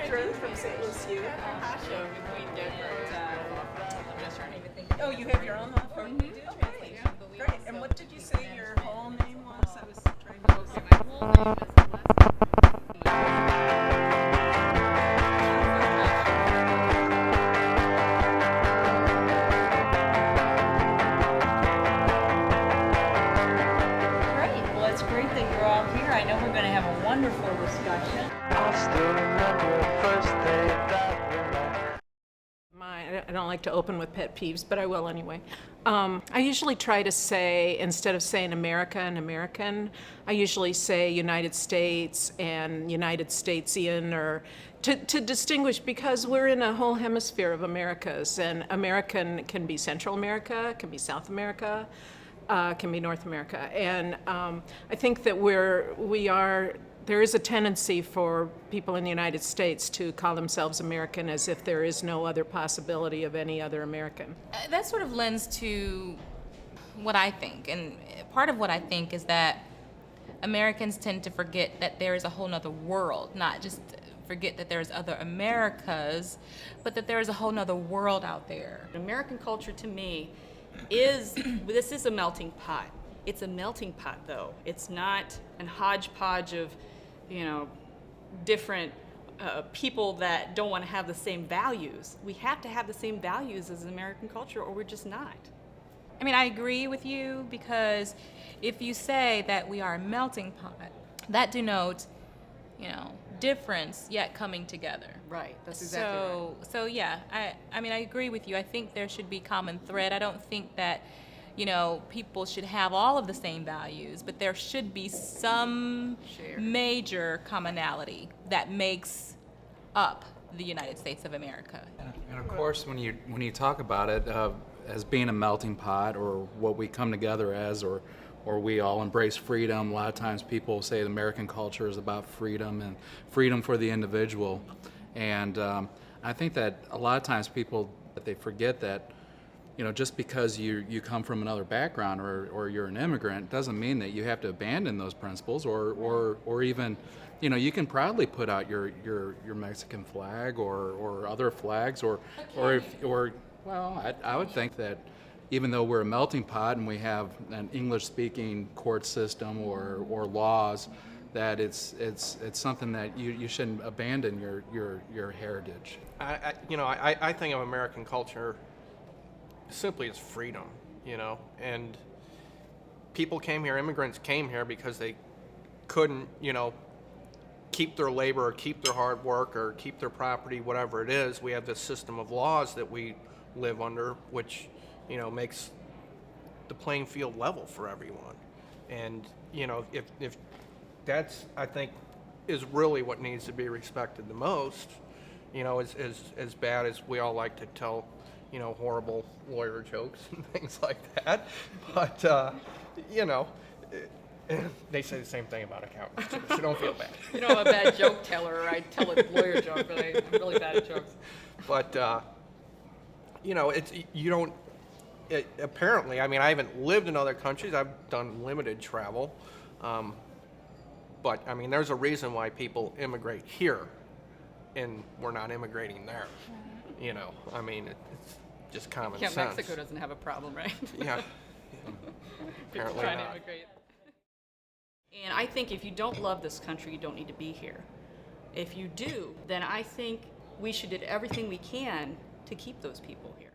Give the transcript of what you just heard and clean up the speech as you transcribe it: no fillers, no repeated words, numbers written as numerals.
Catherine from St. Louis U. Jasha, McQueen, Gadberry. I'm just trying to even think. Oh, you have your own law firm? We do translation, but we Great. also And what did you say your whole name was? I was trying to Okay, my whole name is Great. Well, it's great that you're all here. I know we're going to have a wonderful discussion. I don't like to open with pet peeves, but I will anyway. I usually try to say, instead of saying America and American, I usually say United States and United Statesian, or to distinguish, because we're in a whole hemisphere of Americas, and American can be Central America, can be South America, can be North America. And I think that there is a tendency for people in the United States to call themselves American as if there is no other possibility of any other American. that sort of lends to what I think. And part of what I think is that Americans tend to forget that there is a whole nother world, not just forget that there's other Americas, but that there is a whole nother world out there. American culture to me this is a melting pot. It's a melting pot though. It's not a hodgepodge of, different people that don't want to have the same values. We have to have the same values as American culture or we're just not. I mean, I agree with you, because if you say that we are a melting pot, that denotes, difference yet coming together. Right, that's exactly right. So yeah, I mean, I agree with you. I think there should be common thread. I don't think that, people should have all of the same values, but there should be some major commonality that makes up the United States of America. And of course, when you talk about it as being a melting pot, or what we come together as, or we all embrace freedom, a lot of times people say the American culture is about freedom and freedom for the individual. And I think that a lot of times they forget that, just because you come from another background or you're an immigrant doesn't mean that you have to abandon those principles, or even, you can proudly put out your Mexican flag or other flags, I would think that even though we're a melting pot and we have an English-speaking court system or laws, that it's something that you shouldn't abandon your heritage. I think of American culture simply as freedom, and immigrants came here because they couldn't, keep their labor or keep their hard work or keep their property, whatever it is. We have this system of laws that we live under, which, makes the playing field level for everyone. And, if that's, I think, is really what needs to be respected the most, as bad as we all like to tell, horrible lawyer jokes and things like that. But, they say the same thing about accountants too, so don't feel bad. I'm a bad joke teller. I tell a lawyer joke, but I'm really bad at jokes. But, apparently, I mean, I haven't lived in other countries. I've done limited travel. But, I mean, there's a reason why people immigrate here and we're not immigrating there. I mean, it's just common sense. Mexico doesn't have a problem, right? Yeah. Apparently trying to not. immigrate. And I think if you don't love this country, you don't need to be here. If you do, then I think we should do everything we can to keep those people here.